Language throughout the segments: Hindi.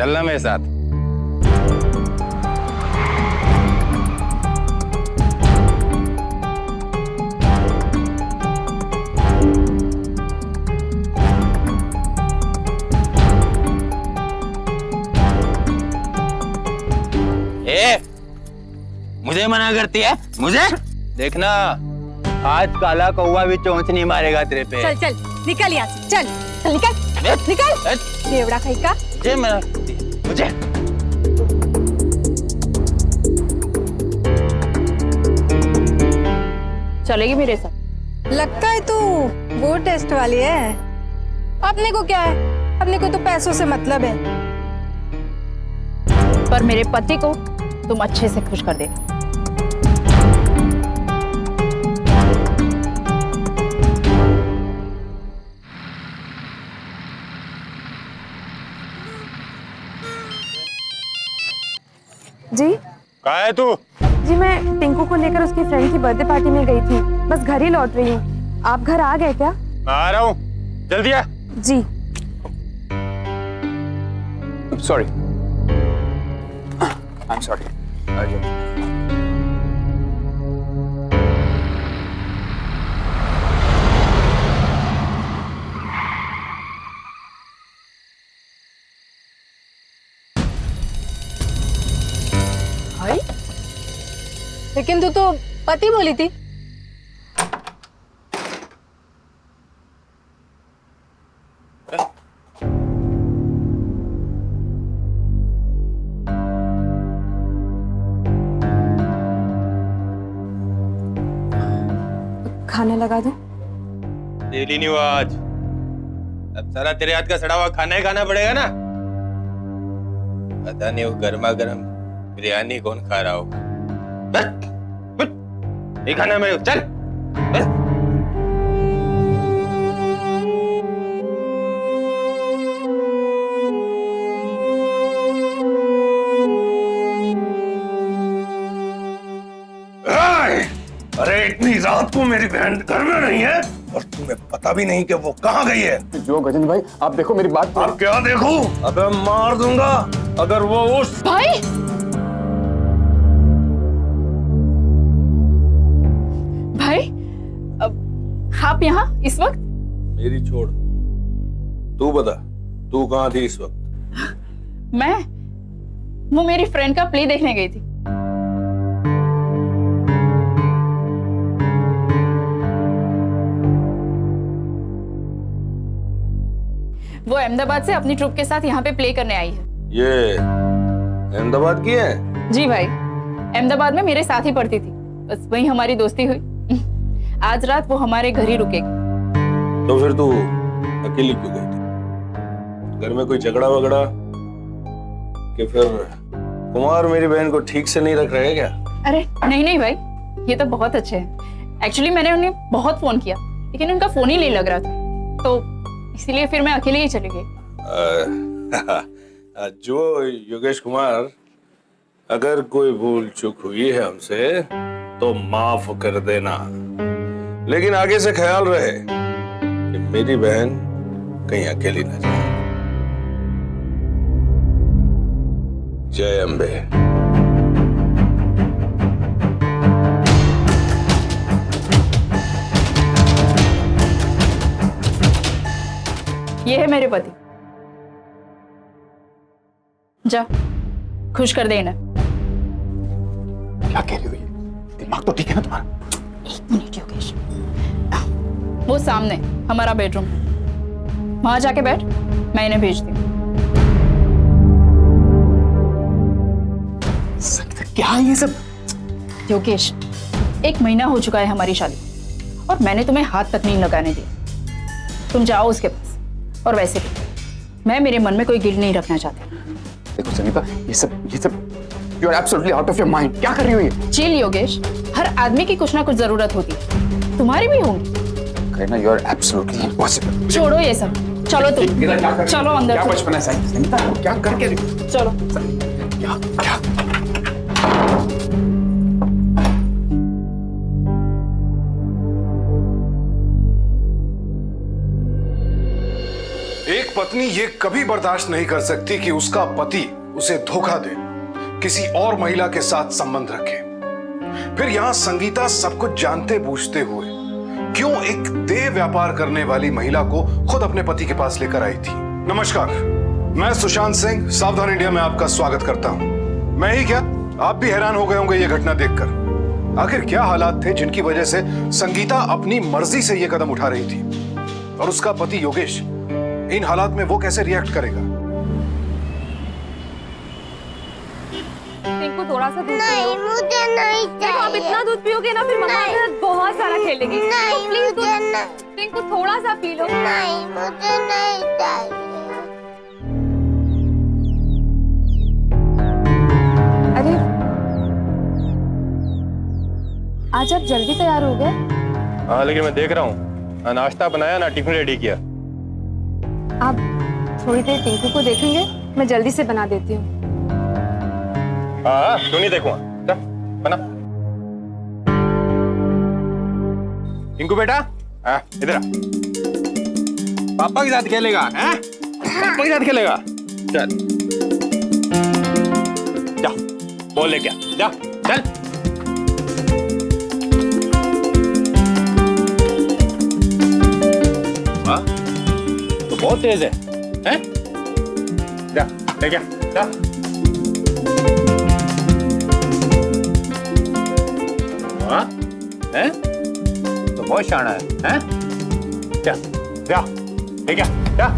चलना मेरे साथ। मुझे मना करती है? मुझे देखना, आज काला कौवा भी चोंच नहीं मारेगा तेरे पे। चल चल निकल यहाँ से, चल चल निकल निकल, देवड़ा कहीं का। मुझे मना करती है, मुझे। चलेगी मेरे साथ? लगता है तू वो टेस्ट वाली है। अपने को क्या है, अपने को तो पैसों से मतलब है। पर मेरे पति को तुम अच्छे से खुश कर देना। जी कहाँ है तू? जी मैं टिंकू को लेकर उसकी फ्रेंड की बर्थडे पार्टी में गई थी, बस घर ही लौट रही हूँ। आप घर आ गए क्या? आ रहा हूँ, जल्दी आ। जी सॉरी, आई एम सॉरी। भाई लेकिन तू तो पति बोली थी। खाना लगा दूं? डेली नहीं हुआ आज, अब सारा तेरे हाथ का सड़ा हुआ खाना ही खाना पड़ेगा ना। पता नहीं वो गर्मा गर्म बिरयानी कौन खा रहा होगा। नहीं खाना मेरे को, चल। अरे इतनी रात को मेरी बहन घर में नहीं है और तुम्हें पता भी नहीं कि वो कहाँ गई है। जो गजेंद्र भाई, आप देखो मेरी बात। अब क्या देखूं? अबे मार दूंगा अगर वो उस। भाई भाई, अब आप यहाँ इस वक्त? मेरी छोड़, तू बता, तू कहाँ थी इस वक्त? मैं वो मेरी फ्रेंड का प्ले देखने गई थी। वो अहमदाबाद से अपनी ट्रुप के साथ यहाँ पे प्ले करने आई है। ये अहमदाबाद की है? जी भाई, अहमदाबाद में मेरे साथ ही पढ़ती थी, बस वहीं हमारी दोस्ती हुई। आज रात वो हमारे घर ही रुकेगी। तो फिर तू अकेली क्यों गई थी? घर में कोई झगड़ा वगड़ा कि फिर कुमार मेरी बहन को ठीक से नहीं रख रहे क्या? अरे नहीं नहीं भाई, ये तो बहुत अच्छे हैं। एक्चुअली मैंने उन्हें बहुत फोन किया लेकिन उनका फोन ही नहीं लग रहा था, तो इसीलिए फिर मैं अकेले ही चली गई। जो योगेश कुमार, अगर कोई भूल चूक हुई है हमसे तो माफ कर देना, लेकिन आगे से ख्याल रहे कि मेरी बहन कहीं अकेली न जाए। जय अम्बे। ये है मेरे पति, जा खुश कर दे इन्हें। क्या कह रही हो ये? दिमाग तो ठीक है ना तुम्हारा? एक मिनट योगेश, वो सामने हमारा बेडरूम, वहां जाके बैठ, मैं इन्हें भेजती हूँ। क्या है ये सब? योगेश, 1 महीना हो चुका है हमारी शादी और मैंने तुम्हें हाथ तक नहीं लगाने दिया। तुम जाओ उसके पास। और वैसे भी मैं मेरे मन में कोई गिल्ट नहीं रखना चाहती। देखो सनीता, ये सब you are absolutely out of your mind. क्या कर रही हो ये? चिल योगेश, हर आदमी की कुछ ना कुछ जरूरत होती है, तुम्हारी भी होगी। Kareena, you are absolutely impossible. छोड़ो ये सब, चलो तुम चलो अंदर। क्या बचपन है सनीता, क्या करके रही हो? चलो। क्या क्या? एक पत्नी ये कभी बर्दाश्त नहीं कर सकती कि उसका पति उसे धोखा दे, किसी और महिला के साथ संबंध रखे। फिर यहां संगीता सब कुछ जानते बूझते हुए क्यों एक देह व्यापार करने वाली महिला को खुद अपने पति के पास लेकर आई थी। नमस्कार, मैं सुशांत सिंह सावधान इंडिया में आपका स्वागत करता हूं। मैं ही क्या, आप भी हैरान हो गए होंगे ये घटना देखकर। आखिर क्या हालात थे जिनकी वजह से संगीता अपनी मर्जी से ये कदम उठा रही थी, और उसका पति योगेश इन हालात में वो कैसे रिएक्ट करेगा? टिंकू थोड़ा सा दूध नहीं, पियो। मुझे नहीं देखो, चाहिए। आप इतना दूध पियोगे ना फिर मम्मा मेरे साथ बहुत सारा खेलेगी। नहीं, तो प्लीज मुझे दूध, नहीं। टिंकू थोड़ा सा पी लो। नहीं, मुझे नहीं चाहिए। अरे आज आप जल्दी तैयार हो गए। हाँ, लेकिन मैं देख रहा हूँ ना नाश्ता बनाया ना टिफिन रेडी किया। आप थोड़ी देर टिंकू को देखेंगे, मैं जल्दी से बना देती हूँ। हाँ, क्यों नहीं देखूंगा, चल बना। टिंकू बेटा, इधर आ। पापा के साथ खेलेगा, हैं? पापा के साथ खेलेगा, चल जा, बॉल लेके आ, जा चल। हाँ, तो बहुत तेज है, हैं? जा लेके आ, जा। हाँ, हैं? तो बहुत शाना है, हैं? जा, जा, ठीक है, जा।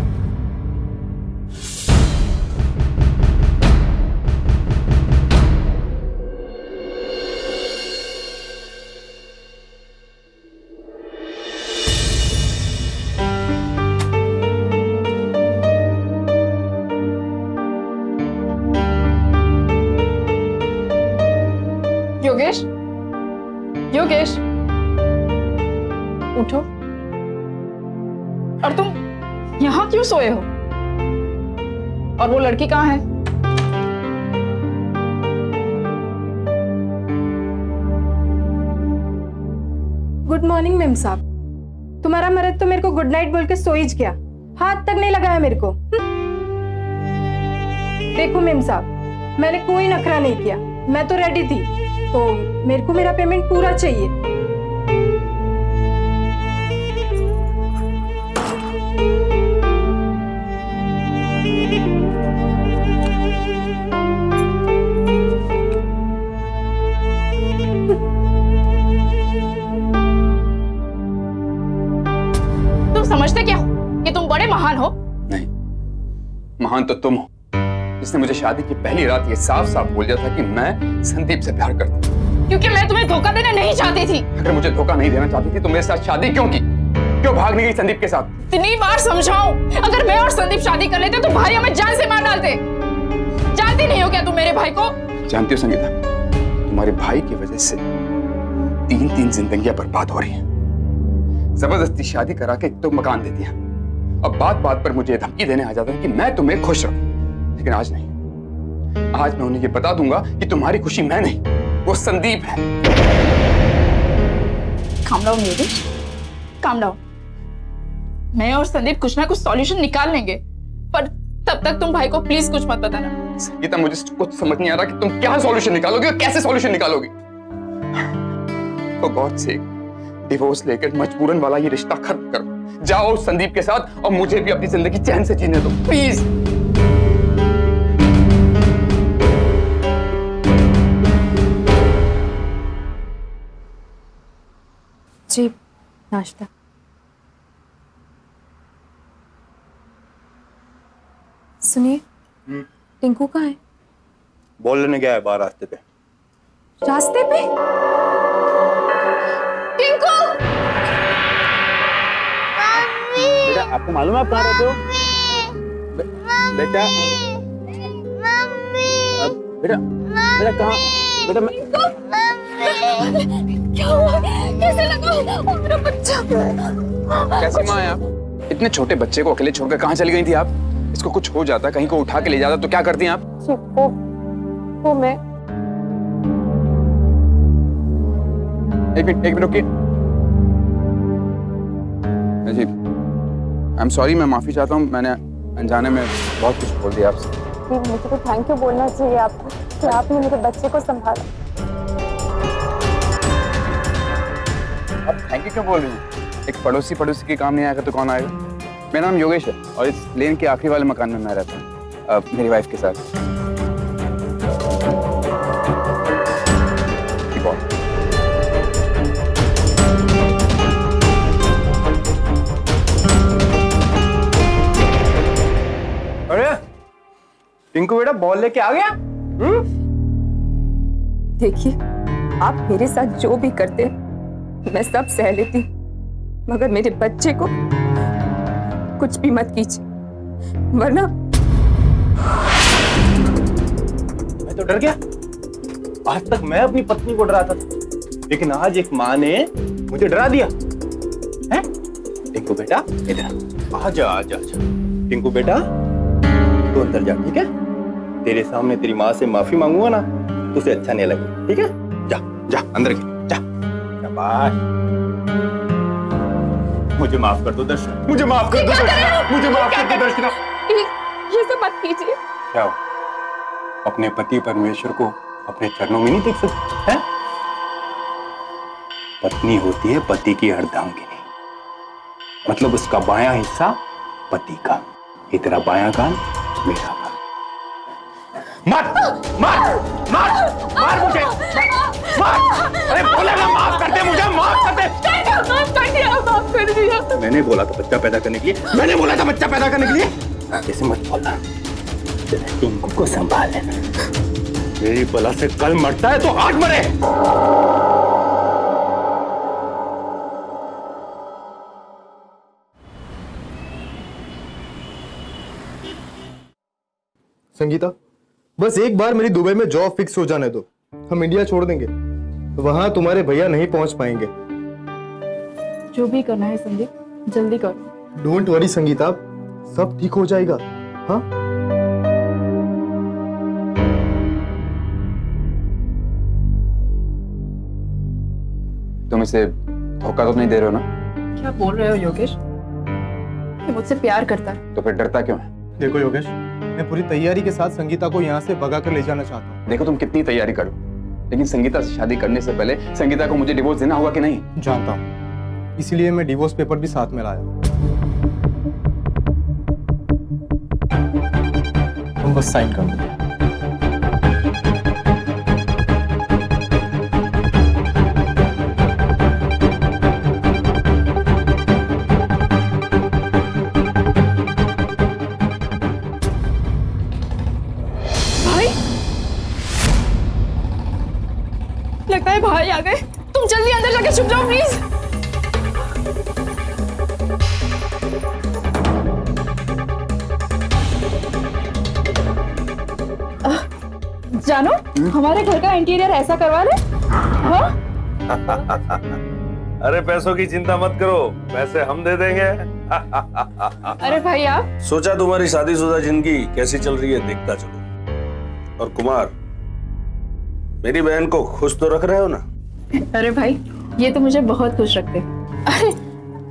योगेश, योगेश, उठो। और तुम यहाँ क्यों सोए हो? और वो लड़की कहाँ है? गुड मॉर्निंग मेम साहब। तुम्हारा मर्द तो मेरे को गुड नाइट बोल के सो ही गया, हाथ तक नहीं लगाया मेरे को। देखो मेम साहब, मैंने कोई नखरा नहीं किया, मैं तो रेडी थी, तो मेरे को मेरा पेमेंट पूरा चाहिए। तुम समझते क्या हो कि तुम बड़े महान हो? नहीं, महान तो तुम हो, जिसने मुझे शादी की पहली रात ये साफ साफ बोल दिया था कि मैं संदीप से प्यार करती हूँ। क्योंकि मैं तुम्हें धोखा देना नहीं चाहती थी। अगर मुझे धोखा नहीं देना चाहती थी तो मेरे साथ शादी क्यों की? क्यों भागने गई संदीप के साथ? इतनी बार समझाऊं, अगर मैं और संदीप शादी कर लेते तो भाई हमें जान से मार डालते। जानती नहीं हो क्या तुम मेरे भाई को? जानती हो संगीता, तुम्हारे भाई की वजह से 3 जिंदगियां बर्बाद हो रही हैं। जबरदस्ती शादी करा के तो मकान दे दिया, अब बात बात पर मुझे धमकी देने आ जाता है कि मैं तुम्हें खुश रखूं। लेकिन आज नहीं, आज मैं उन्हें ये बता दूंगा कि तुम्हारी खुशी मैं नहीं, वो संदीप है। Calm down Yogesh, calm down. मैं और संदीप कुछ ना कुछ सॉल्यूशन निकाल लेंगे, पर तब तक तुम भाई को प्लीज कुछ मत बताना। संगीता, मुझे कुछ समझ नहीं आ रहा कि तुम क्या सॉल्यूशन निकालोगे और कैसे सॉल्यूशन निकालोगी। तो गॉड से डिवोर्स लेकर मजबूरन वाला ये रिश्ता खत्म करो। जाओ संदीप के साथ और मुझे भी अपनी जिंदगी चैन से जीने दो, प्लीज। जी, नाश्ता। सुनिए, टिंकू कहाँ है? बॉल लेने गया है बाहर रास्ते पे। रास्ते पे? टिंकू! बेटा, आपको मालूम है आप कहाँ रहते हो? बेटा, बेटा, बेटा कहाँ? बेटा मैं क्या हुआ? कैसे लगा? ओ मेरा बच्चा। कैसी माँ है आप? इतने छोटे बच्चे को अकेले छोड़कर कहाँ चली गई थी आप? इसको कुछ हो जाता, कहीं को उठा के ले जाता तो क्या करती हैं आप? वो मैं एक मिनट रुकिए। जी, आई एम सॉरी, मैं माफी चाहता हूँ। मैंने अनजाने में बहुत कुछ बोल दिया आपसे। मुझे तो थैंक यू बोलना चाहिए आपको कि आपने मेरे बच्चे को संभाला। अब थैंक यू क्यों बोल रही हूँ? एक पड़ोसी के काम नहीं आएगा तो कौन आएगा? मेरा नाम योगेश है और इस लेन के आखिरी वाले मकान में मैं रहता हूँ मेरी वाइफ के साथ। अरे टिंकू बेटा बॉल लेके आ गया। देखिए, आप मेरे साथ जो भी करते मैं सब सह लेती, मगर मेरे बच्चे को कुछ भी मत कीजिए, वरना मैं तो डर गया। आज तक मैं अपनी पत्नी को डराता था, लेकिन आज एक माँ ने मुझे डरा दिया है। टिंकू बेटा इधर आजा आजा आजा। टिंकू बेटा तू अंदर जा, ठीक है? तेरे सामने तेरी माँ से माफी मांगूंगा ना तो उसे अच्छा नहीं लगेगा, ठीक है? जा जा अंदर जा। शाबाश। मुझे माफ कर दो दर्शना, मुझे माफ कर दो दर्शना, मुझे माफ कर दो दर्शना। ये सब मत कीजिए। क्या हो? अपने पति परमेश्वर को अपने चरणों में नहीं देख सकते हैं? पत्नी होती है पति की अर्धांगिनी, मतलब उसका बायां हिस्सा पति का, ये तेरा बायां कान मेरा कान। मार मार मार मार मुझे, मार। अरे बोला ना माफ कर दे मुझे, माफ कर दे। माफ कर दिया। मैंने बोला था बच्चा पैदा करने के लिए, मैंने बोला था बच्चा पैदा करने के लिए। ऐसे मत बोलना, टिंकू को संभाल लेना। मेरी बला से कल मरता है तो आज मरे। संगीता, बस एक बार मेरी दुबई में जॉब फिक्स हो जाने दो, हम इंडिया छोड़ देंगे। वहां तुम्हारे भैया नहीं पहुंच पाएंगे। जो भी करना है संदीप जल्दी करो। डोंट वरी संगीता, सब ठीक हो जाएगा। हाँ, तुम इसे धोखा तो नहीं दे रहे हो ना? क्या बोल रहे हो योगेश? ये मुझसे प्यार करता है। तो फिर डरता क्यों है? देखो योगेश, मैं पूरी तैयारी के साथ संगीता को यहाँ से भगा कर ले जाना चाहता हूँ। देखो तुम कितनी तैयारी करो, लेकिन संगीता से शादी करने से पहले संगीता को मुझे डिवोर्स देना होगा कि नहीं? जानता हूँ, इसीलिए मैं डिवोर्स पेपर भी साथ में लाया। तुम बस साइन कर दो। लगता है भाई आ गए। तुम जल्दी अंदर जाके छुप जाओ प्लीज। जानो, हमारे घर का इंटीरियर ऐसा करवा ले। हाँ? अरे पैसों की चिंता मत करो, पैसे हम दे देंगे। अरे भाई आप सोचा तुम्हारी शादीशुदा जिंदगी कैसी चल रही है देखता चलो। और कुमार, मेरी बहन को खुश तो रख रहे हो ना? अरे भाई ये तो मुझे बहुत खुश रखते। अरे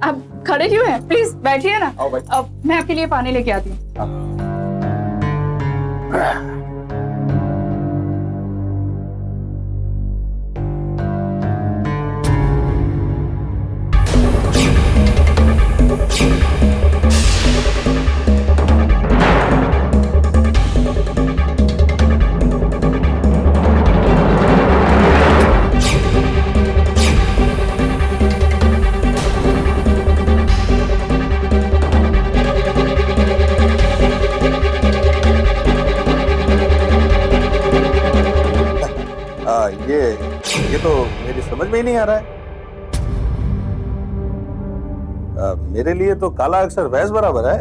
आप खड़े क्यों हैं? प्लीज बैठिए ना। आओ भाई। अब मैं आपके लिए पानी लेके आती हूँ। ये तो मेरी समझ में ही नहीं आ रहा है। मेरे लिए तो काला अक्षर भैंस बराबर है।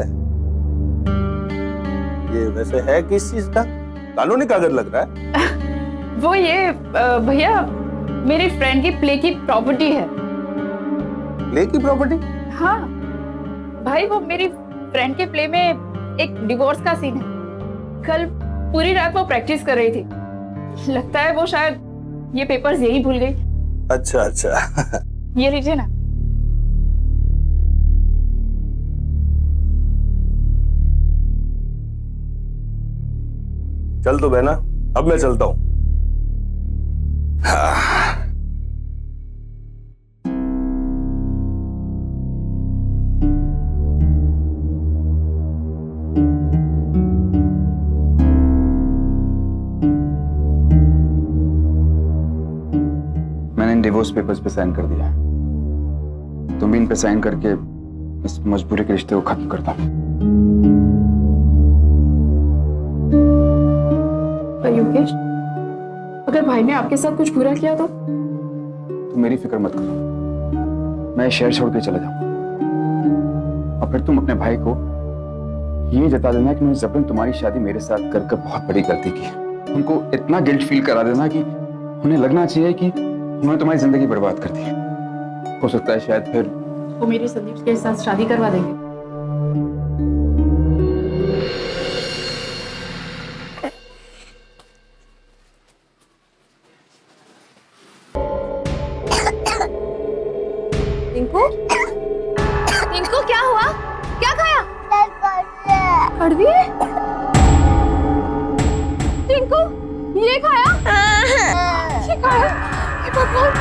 ये वैसे है किस चीज का? कानूनी कागज लग रहा है। वो ये भैया मेरी फ्रेंड की प्ले की प्रॉपर्टी है। प्ले की प्रॉपर्टी? हाँ भाई, वो मेरी फ्रेंड के प्ले में एक डिवोर्स का सीन है। कल पूरी रात वो प्रैक्टिस कर रही थी। लगता है वो शायद ये पेपर्स यही भूल गई। अच्छा अच्छा। ये लीजिए ना। चल तो बहना, अब मैं चलता हूं। मैंने इन डिवोर्स पेपर्स पे साइन कर दिया। तुम भी इन पे साइन करके इस मजबूरी के रिश्ते को खत्म कर दो। पर योगेश, अगर भाई ने आपके साथ कुछ बुरा किया तो? तुम मेरी फिक्र मत करो, मैं शहर छोड़ के चला जाऊंगा। और फिर तुम अपने भाई को ये जता देना कि मैंने जबरन तुम्हारी शादी मेरे साथ करके बहुत बड़ी गलती की। उनको इतना गिल्ट फील करा देना कि उन्हें लगना चाहिए कि उन्होंने तुम्हारी जिंदगी बर्बाद कर दी। हो सकता है शायद फिर वो मेरी संदीप के साथ शादी करवा देंगे। टिंकू, टिंकू क्या हुआ? क्या खाया? कड़वी है? टिंकू ये खाया? ये खाया? ये भगवान!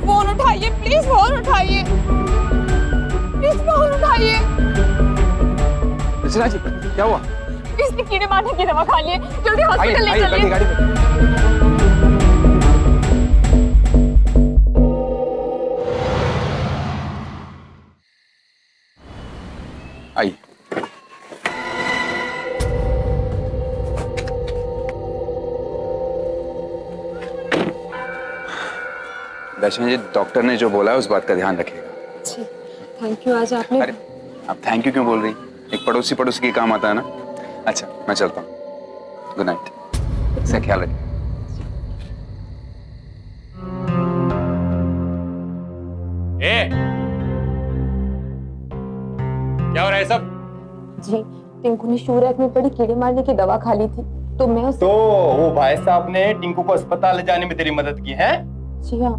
फोन उठाइए प्लीज, फोन उठाइए प्लीज, फोन उठाइए। रचना जी क्या हुआ? इसने कीड़े मारने की दवा खा ली है, जल्दी हॉस्पिटल ले आइए, चलिए। गाड़ी में। आइए। दर्शन जी, डॉक्टर ने जो बोला है उस बात का ध्यान रखिएगा। जी थैंक यू। आज आपने अरे आप थैंक यू क्यों बोल रही? एक पड़ोसी के काम आता है ना। अच्छा मैं चलता हूँ, गुड नाइट, इसका ख्याल रखिए। क्या हो रहा है सब? जी टिंकू ने शूरैक में पड़ी कीड़े मारने की दवा खा ली थी, तो मैं उस तो वो भाई साहब ने टिंकू को अस्पताल ले जाने में तेरी मदद की है? जी हाँ,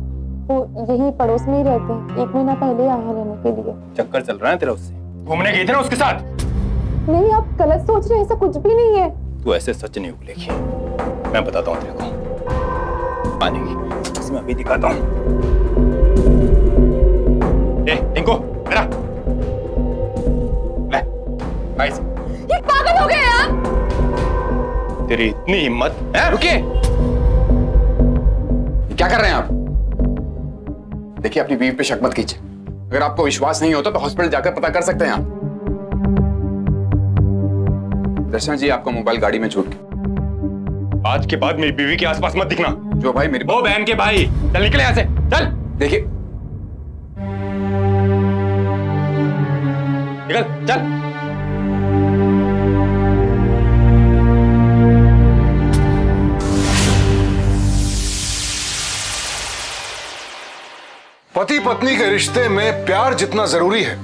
वो यही पड़ोस में ही रहते हैं, 1 महीना पहले आए हैं रहने के लिए। चक्कर चल रहा है तेरा उससे? घूमने गई थी ना उसके साथ? नहीं आप गलत सोच रहे हैं, ऐसा कुछ भी नहीं है। तू ऐसे सच नहीं उगलेगी, मैं बताता हूँ तेरे को। मानेगी, इसमें अभी दिखाता हूँ। टिंकू मेरा ले भाई से। ये पागल हो गए यार। तेरी इतनी हिम्मत है? रुकिए, क्या कर रहे हैं आप? देखिए अपनी बीवी पे शक मत कीजिए। अगर आपको विश्वास नहीं होता तो हॉस्पिटल जाकर पता कर सकते हैं आप। दर्शन जी आपका मोबाइल गाड़ी में छूट गया। आज के बाद मेरी बीवी के आसपास मत दिखना। जो भाई मेरी वो बहन के भाई, चल निकले यहाँ से, चल देखिए निकल चल। पति पत्नी के रिश्ते में प्यार जितना जरूरी है,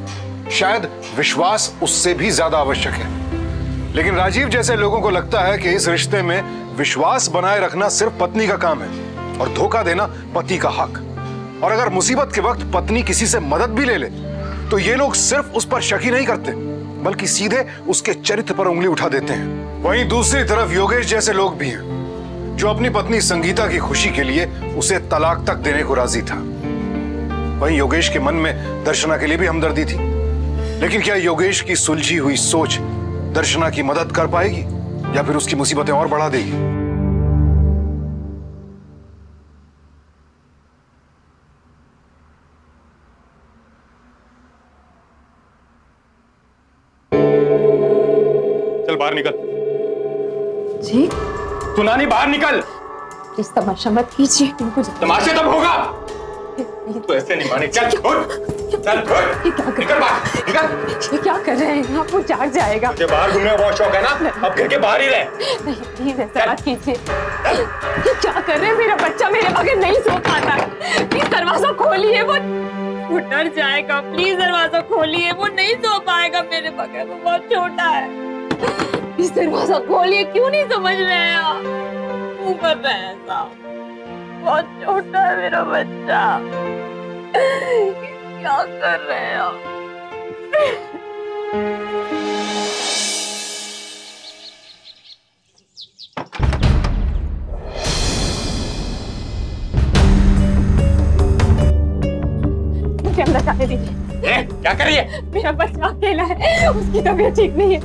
शायद विश्वास उससे भी ज्यादा आवश्यक है। लेकिन राजीव जैसे लोगों को लगता है कि इस रिश्ते में विश्वास बनाए रखना सिर्फ पत्नी का काम है और धोखा देना पति का हक। और अगर मुसीबत के वक्त पत्नी किसी से मदद भी ले ले तो ये लोग सिर्फ उस पर शक ही नहीं करते बल्कि सीधे उसके चरित्र पर उंगली उठा देते हैं। वहीं दूसरी तरफ योगेश जैसे लोग भी हैं जो अपनी पत्नी संगीता की खुशी के लिए उसे तलाक तक देने को राजी था। वहीं योगेश के मन में दर्शना के लिए भी हमदर्दी थी, लेकिन क्या योगेश की सुलझी हुई सोच दर्शना की मदद कर पाएगी या फिर उसकी मुसीबतें और बढ़ा देगी? चल बाहर निकल। जी सुना नहीं, बाहर निकल। प्लीज तमाशा मत कीजिए टिंकू जी। तमाशे तब होगा, तू ऐसे नहीं माने। चल छोड़। चल ये क्या कर निकल बाहर, निकल। ये क्या कर रहे हैं आप? वो चाट जाएगा। मुझे बाहर घूमने का बहुत शौक है ना, अब घर के बाहर ही रहे। नहीं प्लीज ऐसा मत कीजिए। ये क्या कर रहे हैं? मेरा बच्चा मेरे बगैर नहीं सो पाता। प्लीज दरवाजा खोलिए, वो डर जाएगा। प्लीज दरवाजा खोलिए, वो नहीं सो पाएगा मेरे बगैर, वो बहुत छोटा है। प्लीज दरवाजा खोलिए। क्यों नहीं समझ रहे हैं आप? क्यों कर रहे हैं ऐसा? बहुत छोटा है मेरा बच्चा। क्या कर रहे हैं आप? मुझे अंदर जाने दीजिए। क्या कर रही है? मेरा बच्चा अकेला है, उसकी तबीयत ठीक नहीं है।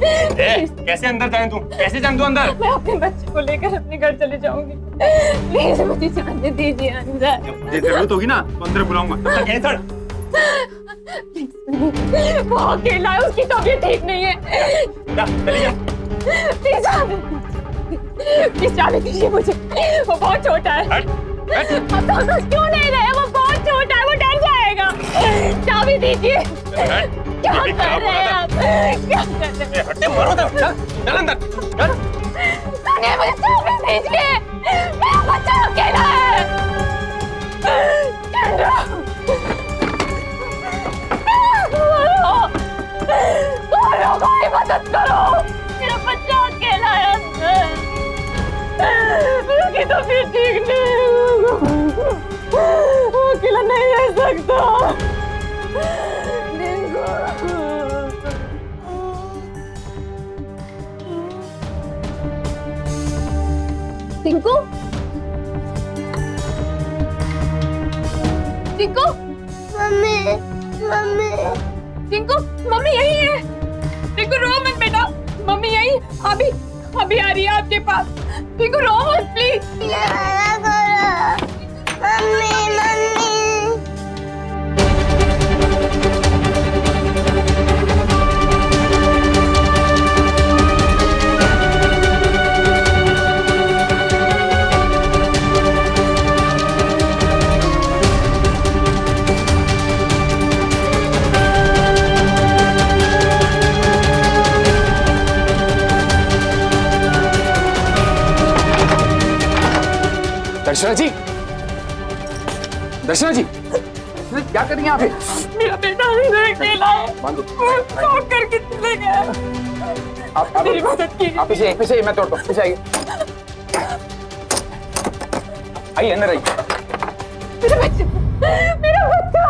कैसे अंदर जाए तू? कैसे जान तू अंदर? मैं अपने बच्चे को लेकर अपने घर चले जाऊंगी। प्लीज मुझे जाने दीजिए अंदर। मुझे जरूरत होगी ना तो अंदर बुलाऊंगा, तब तक यहीं खड़। वो अकेला है, उसकी तबीयत ठीक नहीं है। जा, चली जा। प्लीज जाने दीजिए मुझे, वो बहुत छोटा है। हट, हट। आप समझ क्यों नहीं रहे? वो बहुत छोटा है, वो डर जाएगा। चाबी दीजिए। क्या कर रहे हैं आप? क्या कर रहे हैं? हटते मरो तो, चल, चल अंदर, चल। सुनिए, मुझे चाबी दीजिए। मेरा बच्चा अकेला है। बोलो भाई, मदद करो। मेरा बच्चा अकेला है अंदर। मेरी तबीयत ठीक नहीं है, वो अकेला नहीं रह सकता। Tinku, Tinku, mummy mummy Tinku, mummy यही है। टिंकू रो मत बेटा, मम्मी यही अभी अभी आ रही है आपके पास। टिंकू रो मत प्लीज। लड़ा करो मम्मी मम्मी। दर्शना जी, दर्शना जी, क्या कर रही हैं आप? मेरा बेटा अंदर अकेला है, बांधो। वो शॉक करके चले गए। आप मेरी मदद कीजिए। आप पीछे मैं तोड़ता हूँ, पीछे आइए। आइए अंदर आइए। मेरा बच्चा, मेरा बच्चा।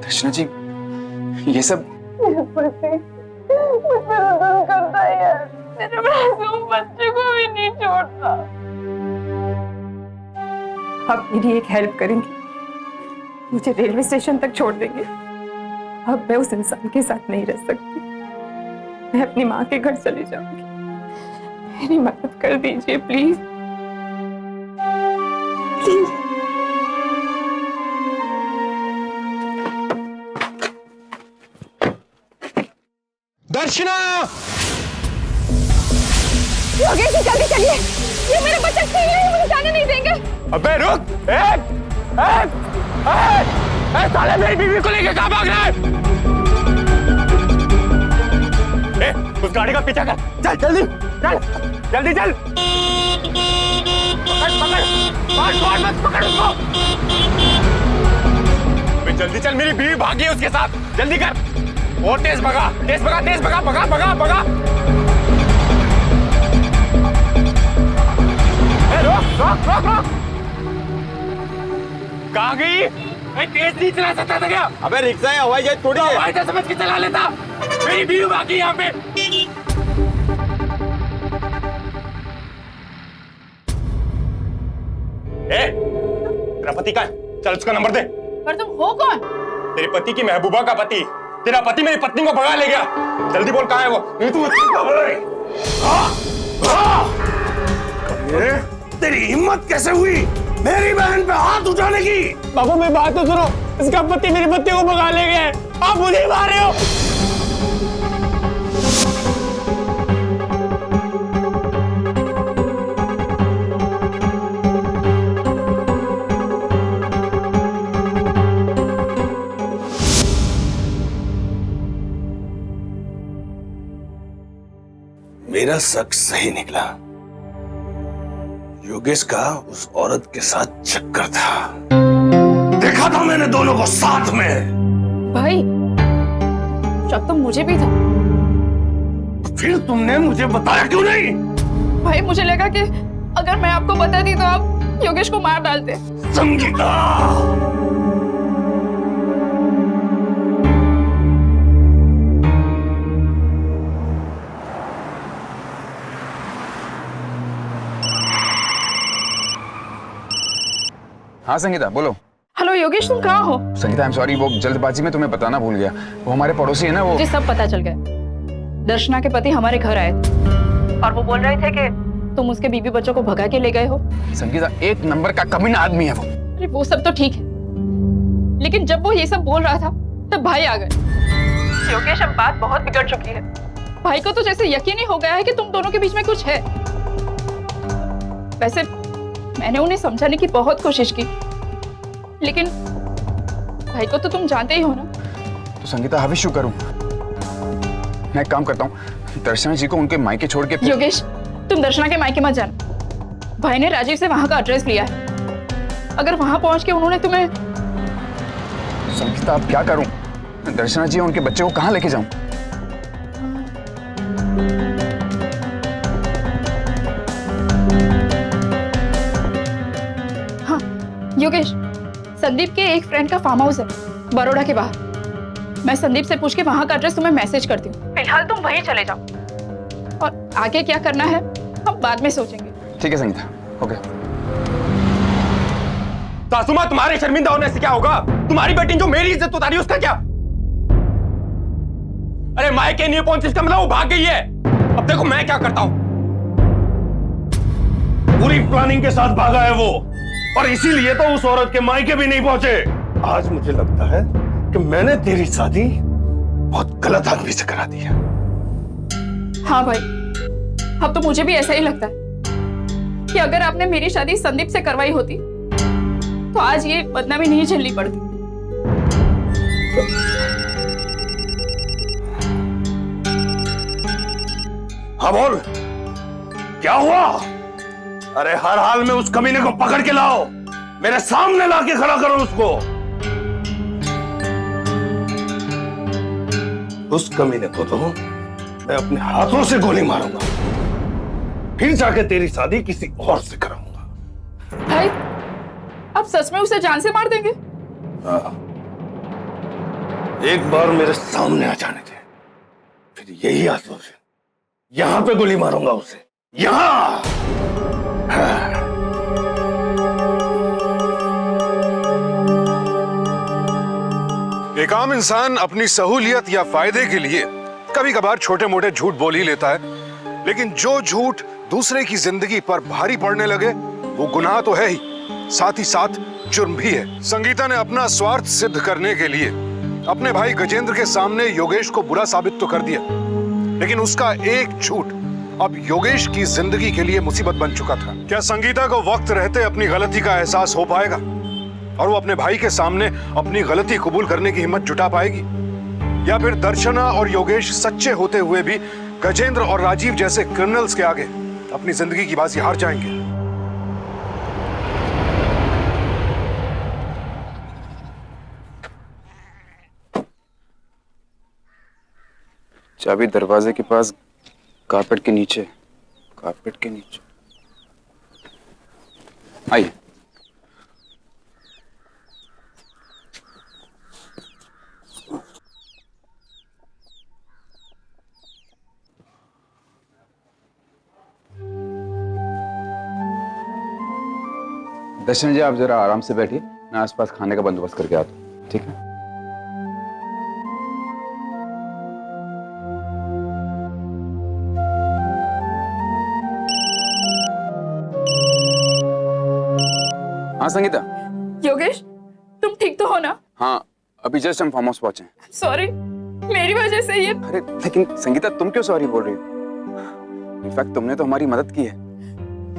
दर्शना जी, ये सब मेरा बच्चा मुझे जुल्म करता है। मेरे मासूम बच्चे को भी नहीं छोड़ता। आप मेरी एक हेल्प करेंगे, मुझे रेलवे स्टेशन तक छोड़ देंगे। अब मैं उस इंसान के साथ नहीं रह सकती, मैं अपनी माँ के घर चली जाऊंगी। मेरी मदद कर दीजिए प्लीज, प्लीज। दर्शना, योगेश जी जल्दी चलिए, ये मेरा बच्चा छीन ले, मुझे जाने नहीं देंगे। अबे रुक, साले मेरी बीवी को लेके कहाँ भाग रहा है? उस गाड़ी का पीछा कर, चल जल्दी, चल जल्दी चल। पकड़ पकड़, मत पकड़ उसको। जल्दी चल, मेरी बीवी भागी है उसके साथ, जल्दी कर। और तेज भगा, तेज भगा, तेज भगा, भगा भगा भगा। रोक रोक रोक रोक। कहाँ गई? तेज नहीं चला सकता था क्या? अबे रिक्शा है, हवाई जहाज थोड़ी है। हवाई जहाज समझ के चला लेता। मेरी बीवी भागी यहाँ पे। तेरा पति कहाँ है? चल उसका नंबर दे। पर तुम हो कौन? तेरे पति की महबूबा का पति। तेरा पति मेरी पत्नी को भगा ले गया। जल्दी बोल कहाँ है वो? नहीं तू तेरी हिम्मत कैसे हुई मेरी बहन पे हाथ उठाने की? बाबू मेरी बात तो सुनो, इसका पति मेरी पत्नी को भगा ले गए, आप मुझे ही मार रहे हो। मेरा शक सही निकला। योगेश का उस औरत के साथ चक्कर था। देखा था मैंने दोनों को साथ में। भाई शक तो मुझे भी था। फिर तुमने मुझे बताया क्यों नहीं? भाई मुझे लगा कि अगर मैं आपको बताती तो आप योगेश को मार डालते। संगीता, हाँ संगीता बोलो। हेलो योगेश, तुम कहाँ हो? संगीता आई एम सॉरी, वो जल्दबाजी में तुम्हें बताना भूल गया। वो हमारे पड़ोसी है ना, वो मुझे सब पता चल गया। दर्शना के पति हमारे घर आए थे और वो बोल रहे थे कि तुम उसके बीवी बच्चों को भगा के ले गए हो। संगीता एक नंबर का कमीना आदमी है वो। अरे वो सब तो ठीक है, लेकिन जब वो ये सब बोल रहा था तब भाई आ गए। योगेश अब बात बहुत बिगड़ चुकी है। भाई को तो जैसे यकीन ही हो गया है कि तुम दोनों के बीच में कुछ है। वैसे मैंने उन्हें समझाने की बहुत कोशिश की, लेकिन भाई को तो तुम जानते ही हो ना। तो संगीता हविष्य क्यों करूं? मैं एक काम करता हूँ, दर्शना जी को उनके मायके छोड़ के। योगेश तुम दर्शना के मायके मत जाना। भाई ने राजीव से वहां का एड्रेस लिया है। अगर वहां पहुंच के उन्होंने तुम्हें। संगीता अब क्या करूं? दर्शना जी और उनके बच्चे को कहाँ लेके जाऊं? हाँ योगेश, संदीप के एक फ्रेंड का फार्म हाउस है बड़ौदा के बाहर। मैं संदीप से पूछ के वहां का एड्रेस तुम्हें मैसेज करती हूँ। फिलहाल तुम वहीं चले जाओ और आगे क्या करना है हम बाद में सोचेंगे। ठीक है संगीता, ओके। सासू माँ, तुम्हारे शर्मिंदा होने से क्या होगा? तुम्हारी बेटी जो मेरी इज्जत उतारी उसका क्या? अरे मायके नहीं पहुंची इसका मतलब वो भाग गई है। अब देखो मैं क्या करता हूं। पूरी प्लानिंग के साथ भागा है वो, और इसीलिए तो उस औरत के मायके भी नहीं पहुंचे। आज मुझे लगता है कि मैंने तेरी शादी बहुत गलत आदमी से करा दी है। हाँ भाई, अब तो मुझे भी ऐसा ही लगता है कि अगर आपने मेरी शादी संदीप से करवाई होती तो आज ये बदनामी नहीं झेलनी पड़ती। हाँ बोल, क्या हुआ? अरे हर हाल में उस कमीने को पकड़ के लाओ, मेरे सामने लाके खड़ा करो उसको। उस कमीने को तो मैं अपने हाथों से गोली मारूंगा, फिर जाके तेरी शादी किसी और से कराऊंगा। भाई आप सच में उसे जान से मार देंगे? हाँ, एक बार मेरे सामने आ जाने दे, फिर यही आसपास है, यहां पे गोली मारूंगा उसे, यहां। हाँ। एक आम इंसान अपनी सहूलियत या फायदे के लिए कभी कभार छोटे मोटे झूठ बोल ही लेता है, लेकिन जो झूठ दूसरे की जिंदगी पर भारी पड़ने लगे वो गुनाह तो है ही, साथ ही साथ जुर्म भी है। संगीता ने अपना स्वार्थ सिद्ध करने के लिए अपने भाई गजेंद्र के सामने योगेश को बुरा साबित तो कर दिया, लेकिन उसका एक झूठ अब योगेश की जिंदगी के लिए मुसीबत बन चुका था। क्या संगीता को वक्त रहते अपनी गलती का एहसास हो पाएगा और वो अपने भाई के सामने अपनी गलती कबूल करने की हिम्मत जुटा पाएगी, या फिर दर्शना और योगेश सच्चे होते हुए भी गजेंद्र और राजीव जैसे क्रिमिनल्स के आगे अपनी जिंदगी की बाजी हार जाएंगे? चाबी दरवाजे के पास, कारपेट के नीचे, कारपेट के नीचे। आइए। दर्शन जी आप जरा आराम से बैठिए, मैं आसपास खाने का बंदोबस्त करके आता हूँ, ठीक है? हाँ संगीता। योगेश तुम ठीक तो हो ना? हाँ अभी जस्ट हम फार्म हाउस पहुंचे हैं। सॉरी, मेरी वजह से ये। अरे लेकिन संगीता तुम क्यों सॉरी बोल रही हो? इनफैक्ट तुमने तो हमारी मदद की है।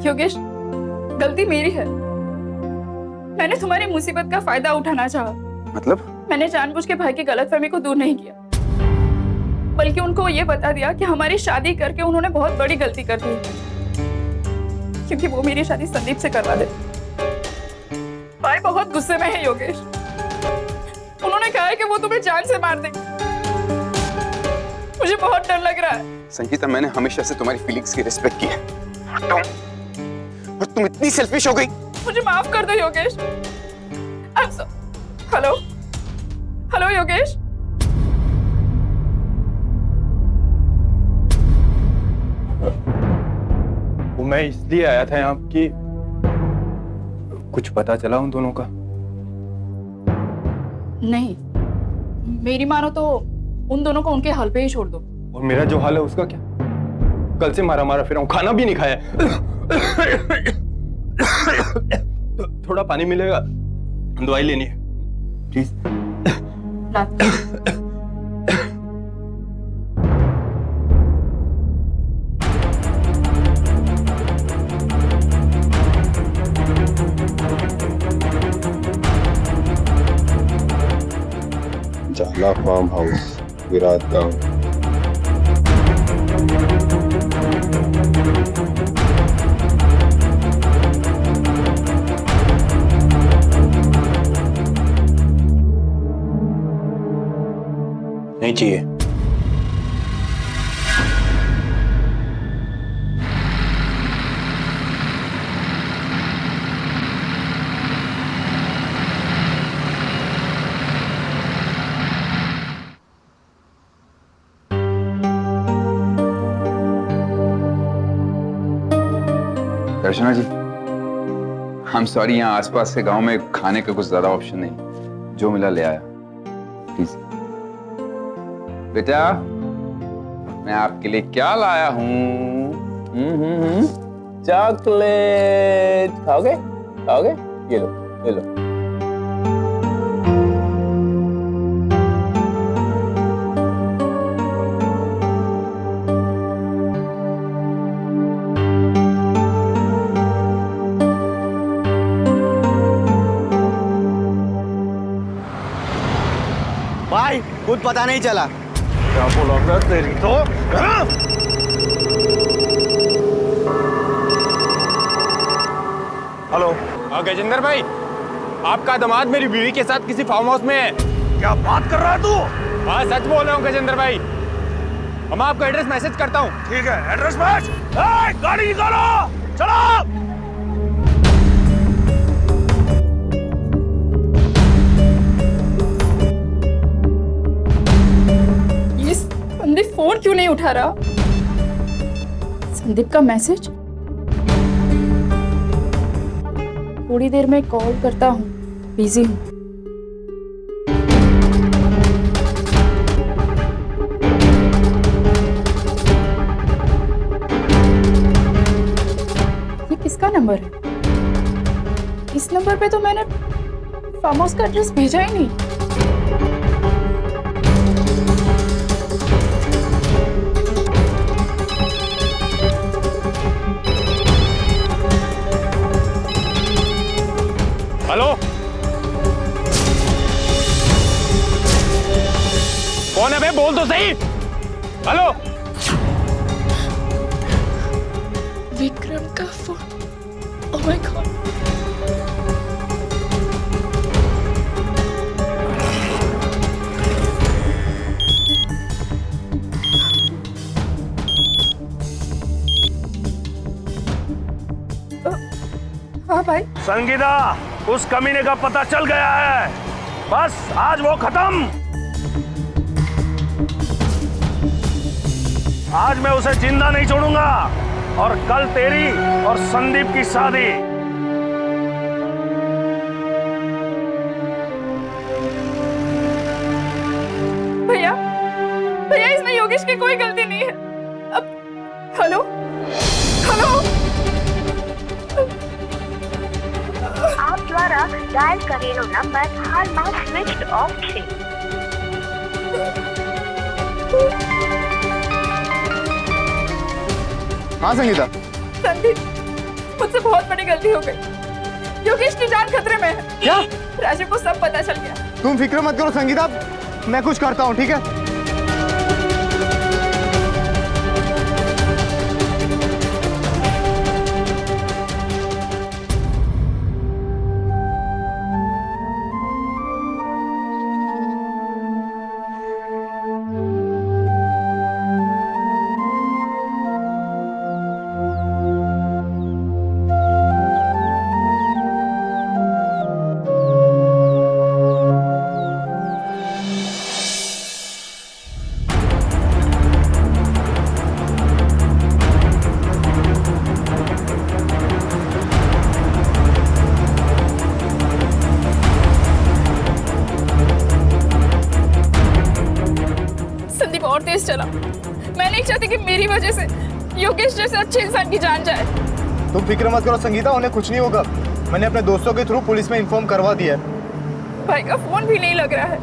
योगेश गलती मेरी है, मैंने तुम्हारी मुसीबत का फायदा उठाना चाहा। मतलब? मैंने जानबूझ के भाई की गलतफहमी को दूर नहीं किया। बल्कि उनको ये बता दिया कि हमारी शादी करके उन्होंने बहुत बड़ी गलती कर दी, क्योंकि वो मेरी शादी संदीप से करवा दे। भाई बहुत गुस्से में है योगेश, उन्होंने कहा है कि वो तुम्हें जान से मार देंगे। मुझे बहुत डर लग रहा है। संगीता, मैंने हमेशा से तुम्हारी फीलिंग्स की रिस्पेक्ट की है और तुम इतनी सेल्फिश हो गई। मुझे माफ कर दो योगेश। Hello hello Yogesh. वो मैं इसलिए आया था यहाँ कि कुछ पता चला उन दोनों का? नहीं, मेरी मानो तो उन दोनों को उनके हाल पे ही छोड़ दो। और मेरा जो हाल है उसका क्या? कल से मारा मारा फिर हूं, खाना भी नहीं खाया। थोड़ा पानी मिलेगा? दवाई लेनी है प्लीज। जाला फार्म हाउस, विराट गांव। नहीं चाहिए। दर्शना जी, हम सॉरी, यहाँ आसपास के गांव में खाने का कुछ ज्यादा ऑप्शन नहीं, जो मिला ले आया। प्लीज बेटा, मैं आपके लिए क्या लाया हूँ? चॉकलेट खाओगे? खाओगे? ये लो, ये लो। भाई कुछ पता नहीं चला। क्या बोला तेरी तो? हेलो। हाँ गजेंद्र भाई, आपका दामाद मेरी बीवी के साथ किसी फार्म हाउस में है। क्या बात कर रहा है तू? हाँ सच बोल रहा हूँ गजेंद्र भाई। मैं आपको एड्रेस मैसेज करता हूँ। ठीक है, एड्रेस मैच। गाड़ी निकालो, चलो। संदीप फोन क्यों नहीं उठा रहा? संदीप का मैसेज? थोड़ी देर में कॉल करता हूँ, बिजी हूँ। ये किसका नंबर है? इस नंबर पे तो मैंने फार्म हाउस का एड्रेस भेजा ही नहीं। हेलो, कौन है बे? बोल तो सही। हेलो, विक्रम का फोन। Oh my God. हाँ भाई। संगीता, उस कमीने का पता चल गया है। बस आज वो खत्म। आज मैं उसे जिंदा नहीं छोड़ूंगा और कल तेरी और संदीप की शादी। भैया, भैया इसमें योगेश की कोई गलती नहीं है। अब हेलो हेलो, આપ દ્વારા ડાયલ કરેલો નંબર હાલમાં સ્વિચ ઓફ છે। हाँ संगीता। संदीप, मुझसे बहुत बड़ी गलती हो गई। योगेश की जान खतरे में है। क्या? राजीव को सब पता चल गया। तुम फिक्र मत करो संगीता, मैं कुछ करता हूँ, ठीक है? और तेज चला। मैं नहीं चाहती कि मेरी वजह से योगेश जैसे अच्छे इंसान की जान जाए। तुम फिक्र मत करो संगीता, उन्हें कुछ नहीं होगा। मैंने अपने दोस्तों के थ्रू पुलिस में इन्फॉर्म करवा दिया है। भाई का फोन भी नहीं लग रहा है।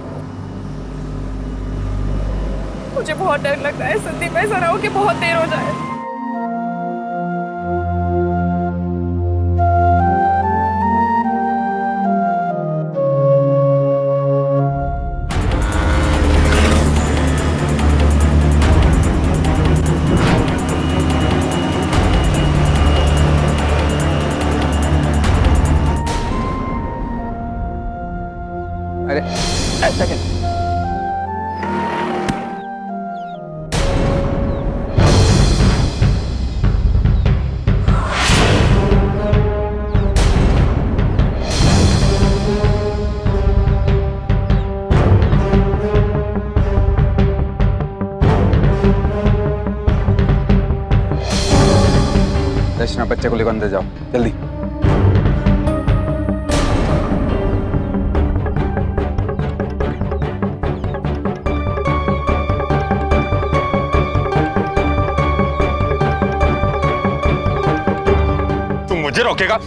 मुझे बहुत डर लग रहा है संदीप, ऐसा ना हो कि बहुत देर हो जाए। अरे एक सेकंड। दर्शना, बच्चे को लेकर अंदर जाओ जल्दी। तुम मुझे रोकेगा?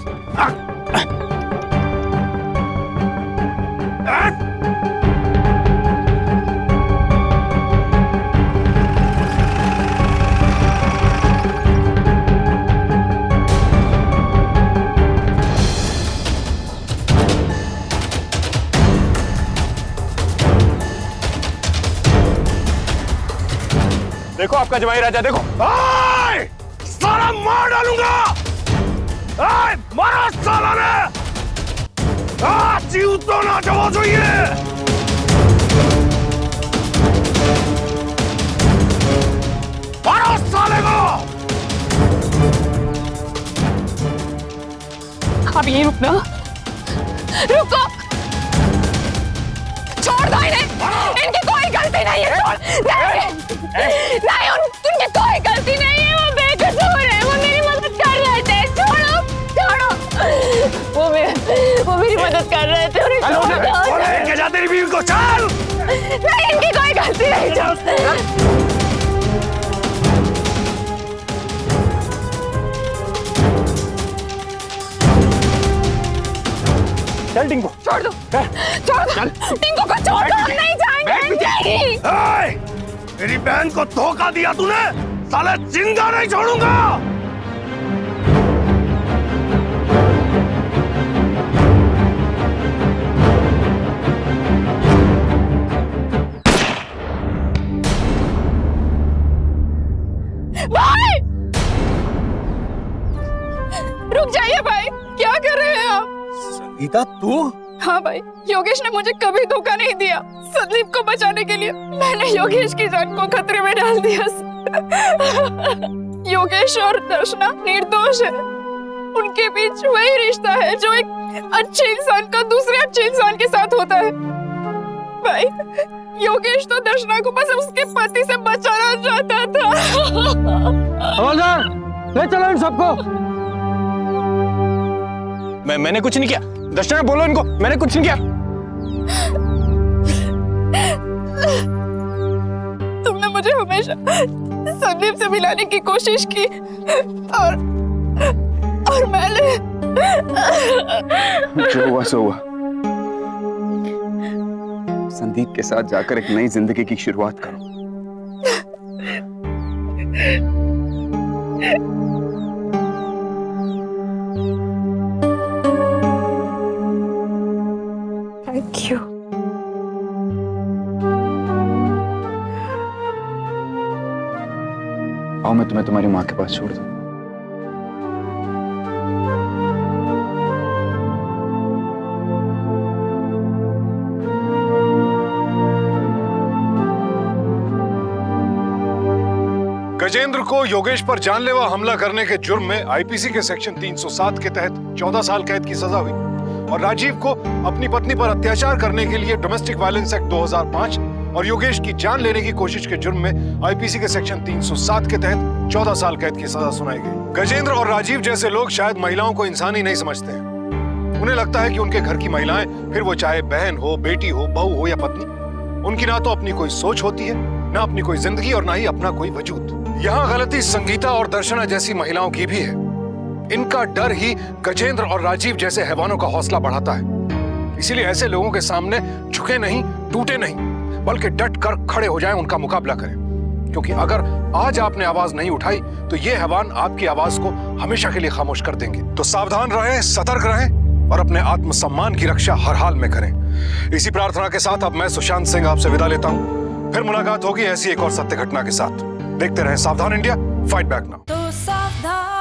देखो आपका जवाई राजा, देखो। साला मार डालूंगा। मारो साला ने। जीव तो ना जवा જોઈએ। मारो साले को। आप यहीं रुकना। रुको, छोड़ दो इन्हें। इनकी कोई गलती नहीं है। नहीं, उनकी कोई गलती नहीं है। वो बेकसूर है। वो मेरी मदद कर रहे थे। छोड़ो, छोड़ो। वो मेरी मदद कर रहे थे। उन्हें छोड़ दो। लेके जा तेरी बीवी को, चल। नहीं, इनकी कोई गलती नहीं। चल टिंकू, छोड़ दो, छोड़ दो। टिंकू को छोड़ दो, हम नहीं जाएंगे। मेरी बहन को धोखा दिया तूने, साले जिंदा नहीं छोड़ूंगा। भाई, रुक जाइए भाई, क्या कर रहे हैं आप? संगीता, तू? हाँ भाई, योगेश ने मुझे कभी धोखा नहीं दिया। संदीप को बचाने के लिए मैंने योगेश की जान को खतरे में डाल दिया। योगेश और दर्शना निर्दोष है। उनके बीच वही रिश्ता है जो एक अच्छे इंसान का दूसरे अच्छे इंसान के साथ होता है। भाई, योगेश तो दर्शना को बस उसके पति से बचाना चाहता था। हवलदार, ले चलो इन सबको। मैंने कुछ नहीं किया। दर्शना, बोलो इनको, मैंने कुछ नहीं किया। तुमने मुझे हमेशा संदीप से मिलाने की कोशिश की और मैंने जो हुआ सो हुआ। संदीप के साथ जाकर एक नई जिंदगी की शुरुआत करो। Thank you. आओ, मैं तुम्हें तुम्हारी माँ के पास छोड़ दूं। गजेंद्र को योगेश पर जानलेवा हमला करने के जुर्म में आईपीसी के सेक्शन 307 के तहत 14 साल कैद की सजा हुई और राजीव को अपनी पत्नी पर अत्याचार करने के लिए डोमेस्टिक वायलेंस एक्ट 2005 और योगेश की जान लेने की कोशिश के जुर्म में आईपीसी के सेक्शन 307 के तहत 14 साल कैद की सजा सुनाई गई। गजेंद्र और राजीव जैसे लोग शायद महिलाओं को इंसान ही नहीं समझते हैं। उन्हें लगता है कि उनके घर की महिलाएं, फिर वो चाहे बहन हो, बेटी हो, बहू हो या पत्नी, उनकी ना तो अपनी कोई सोच होती है ना अपनी कोई जिंदगी और ना ही अपना कोई वजूद। यहाँ गलती संगीता और दर्शना जैसी महिलाओं की भी है। इनका डर ही गजेंद्र और राजीव जैसे हैवानों का हौसला बढ़ाता है। इसीलिए ऐसे लोगों के सामने झुके नहीं, टूटे नहीं, बल्कि डट कर खड़े हो जाएं, उनका मुकाबला करें। क्योंकि अगर आज आपने आवाज नहीं उठाई तो ये हैवान आपकी आवाज को हमेशा के लिए खामोश कर देंगे। तो सावधान रहें, सतर्क रहें और अपने आत्मसम्मान की रक्षा हर हाल में करें। इसी प्रार्थना के साथ अब मैं सुशांत सिंह आपसे विदा लेता हूं। फिर मुलाकात होगी ऐसी एक और सत्य घटना के साथ। देखते रहें सावधान इंडिया, फाइट बैक नाउ। तो सावधान